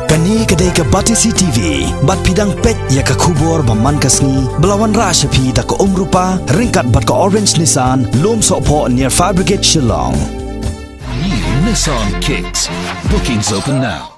Kani kedai ke Batisi TV, bat pidang pet ya ke kubur baman kasni, belawan rasa pi da ke rupa, ringkat bat ke Orange Nissan, lom sokpo near Fire Brigade Shillong. New Nissan Kicks. Bookings open now.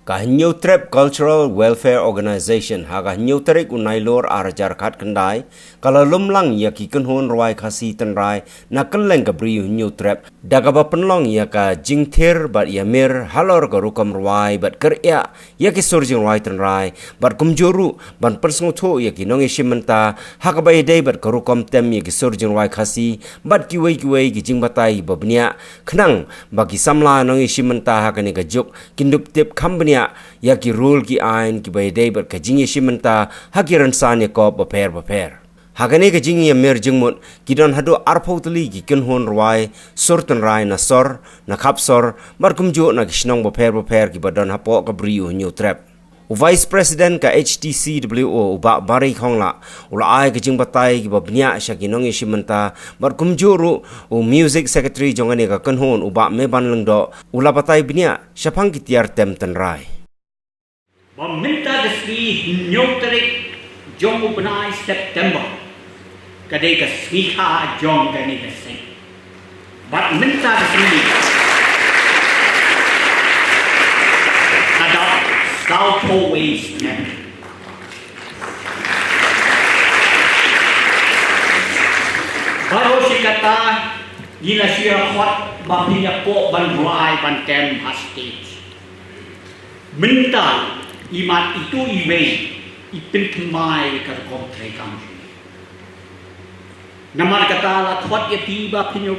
New Trap Cultural Welfare Organization haga New Trap unailor arajar kat kendai kalau lumlang ya ki kenhon ruai kasi tenrai na keleng kebriu New Trap daga ba penlong ya ka jingthir bat yamir halor ka rukam ruai bat kerya ya ki surjing ruai tenrai bat kumjuru ban persngutho ya ki nongi shimenta haga ba dei bat ka rukam tem ya ki surjing ruai kasi bat ki wei ki jingbatai babnia khnang bagi samla nongi shimenta haga ni ka juk kindup tip company ya ki rule ki ain ki baydai ber ka jingi shimenta hakiran sane ko baper hagane ka jingi mer jingmut kidan hado arpotli ki kenhon rwai surtan rai na sor na khapsor barkumjo na kishnong baper ki badan hapo ka briu New Trap Vice President ka HTCWO uba bari khongla ula ai ka jingbatai ki babnya shakinong shimenta barkumjo u music secretary jongane ka kenhon uba meban lengdo ula batai bnya shapang ki tiar tem tenrai meminta resmi nyoterik jom benai September kadai ke smika jom gani keseng bat minta resmi ada South Always baru si kata gila siya khot bapinya po ban ruai ban tem hostage minta imat itu ipin kemai ke kontrekam nama kata la khot ya tiba pinyo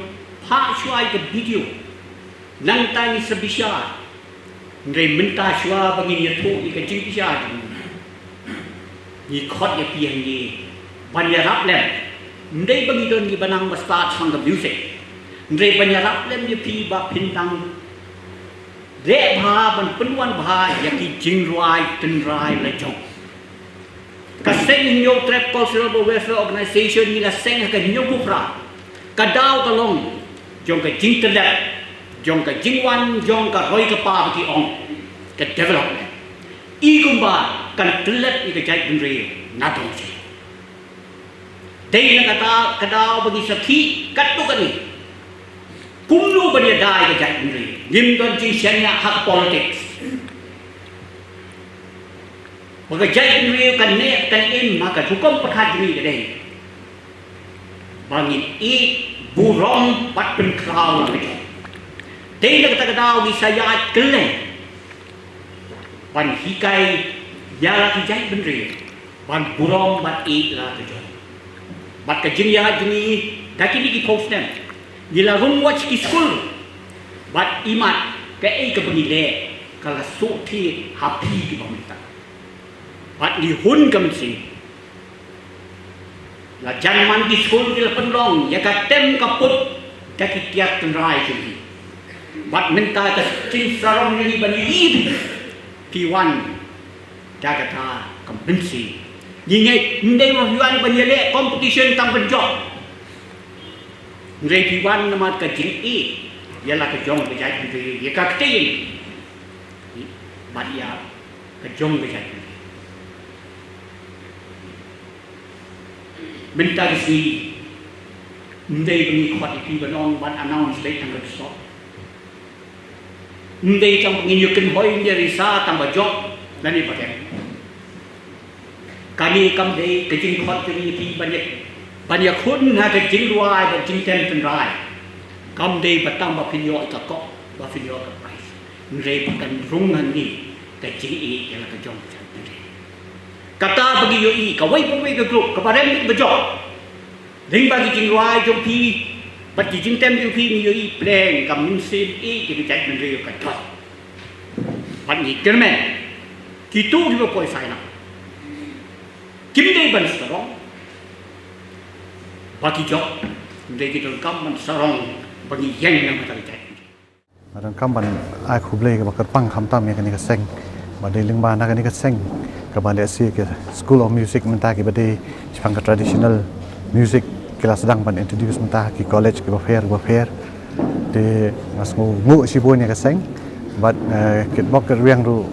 pa shuai ke video nang tani sebisya ngai minta shua bagi ya tu ke jibisya ni khot ya piang ni banyarap lem ndai bagi don ni banang start song the music ndai banyarap lem ya tiba pintang Rek bha ban penuan bha yaki jingrai tenrai lejong. Kaseng New Trap Cultural Welfare Organization ni la seng ka New Bupra. Kadau talong jong ka jing telat jong ka jingwan jong ka roi ka pa ki ong ka development. Igumba kan telat ni ka jai benri na dong si. Dei na kata kadau bagi sakhi katu kani. Kumlu bani dai ka jai benri. Nim don jing sianya hak politics. Maka jai benri kan ne kan in maka hukum perkhat ni kadai. Bangin i burong pat pen kraw ni. Dei na kata kadau ni saya keleng. Ban hikai ya la jai benri. Ban burong bat i la tu. Bat ka jing ya jini dakini ki post nem. Gila room watch ki school. Bat imat ke ke pengile kalau suti happy di pemerintah. Bat dihun kamsi. La janman di school di penlong ya katem kaput daki tiap tenrai sini. Bat minta ke cing sarong ni bani id P1 dagata kamsi. Ningai ndai wahyuan bani le competition tam penjok. Ndai P1 nama ke jing i ialah kejong kejat itu ya kaktin badia kejong kejat itu minta disi ndai bini khot itu banong ban announce date tanggal besok ndai trong ngiyukin hoi dia risa tambah jok dan ini pakai kami dei kejing khot ini banyak kun na kejing ruai dan kejing tem tenrai kam dei batang ba pinyo ka ko ba pinyo ka price ndrei pakan rungan ni ka ji ya la ka jong cha kata bagi yo i ka wai ka group ka barem ni bejo ding bagi jing wai jong pi bat ji jing tem jong pi ni yo i plan kam min sim ki jai ndrei ka thot ban ni kerme ki tu di ko sai na kim dei ban sarong bagi jok ndrei ki dong kam ban sarong bagi yang nama terjadi. Madang kamban ai khuble ke bakar pang khamtam ya kani ka seng badai lingba na kani ka seng ka bale si ke School of Music menta ki badai chang ka traditional music kelas sedang ban introduce menta ki college ke bafair de mas ngu si bon ya ka seng but kit bok riang ru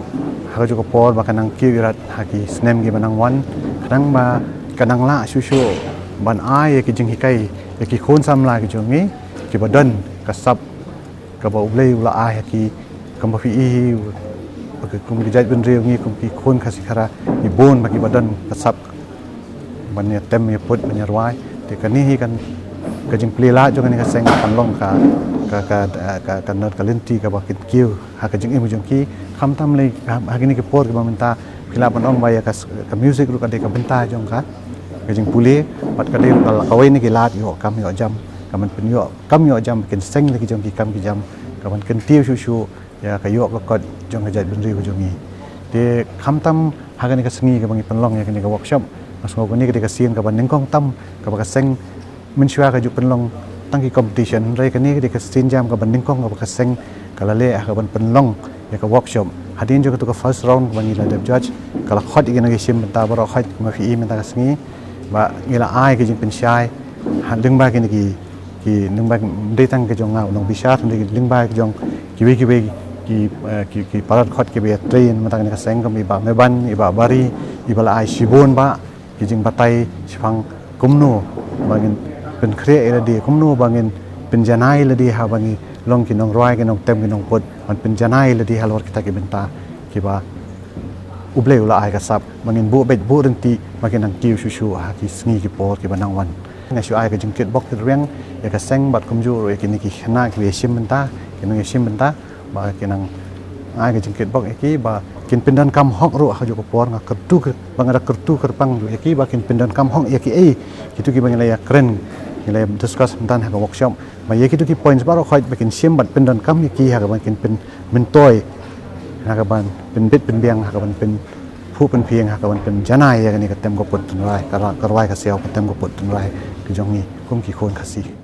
hak juga por bakanang kirat haki snem gi banang wan kadang ba kadang la shushu ban ai ki jing hikai ki khon samla ki jongi ki badan kasap ka ba ublei ula ai ki kamba fi i kum ki jaj ben reu ngi kum ki khon khasi khara ki bon bagi badan kasap ban ya tem ya put ban ya rwai te kan ni kan ka jing plila jong ni ka seng kan long ka nat ka lenti ka ba kit kiu ha ka jing imu jong ki kham tam le ha ni ki por ki ba minta khila ban ong ba ya ka music ru ka de ka benta jong ka jing puli pat ka de ka wei ni ki lat yo kam yo jam ka man pen yo kam yo jam ken seng le ki jong ki kam ki jam ka man ken tiu shu ya ka yo ka jong ka jaj ben ri jong ni de kham tam ha ka ni ka sengi ka bangi penlong ya ka ni ka workshop masuk ko ni ka siang ka ban nengkong tam ka ba ka seng men shua ka ju penlong tang ki competition rai ka ni ka sin jam ka ban nengkong ka ba ka seng ka la le ka ban penlong ya ka workshop hadin jo ka tu ka first round ka bangi la dep judge ka la khot igena ki sim benta ba ro khot ma fi i menta ka sengi ba ngila ai ki jing pen shai han ding ba ki ni ki nung ba de tang ka jong ngau nong bishat ni ding ba ki jong ki we ki parat khot ki be train mata ka seng ka mi ba me ban i ba bari i bala ai shibon ba ki jing batai sipang kumno bangin pen kre ela di kumno bangin pen janai la di ha bangi long ki nong roi ki nong tem ki nong pot man pen janai la di halor kita ki benta ki ba uble ula ai ka sap bangin bu bet bu renti makin nang tiu shu ha ki sngi ki por ki banang wan na shu ai ka jing kit bok riang ya ka seng bat kumju ro ki ni ki khna ki sim benta ki nong sim benta ba ki nang ai ka jing kit bok ki ba kin pindan kam hok ro ha jo ko por nga kertu bang ada kertu kerpang jo ki ba kin pindan kam hok ya ki kitu ki bang ya keren nilai discuss tentang ha workshop ma ye kitu ki points baro khoi bakin sim bat pindan kam ki ha ban kin pin mentoi ha ka ban pin bit pin biang ha ka ban pin phu pin pieng ha ka ban pin janai ya ni ka tem ko put rai ka rai ka siao ka tem ko put rai ki jong ni kum ki khon khasi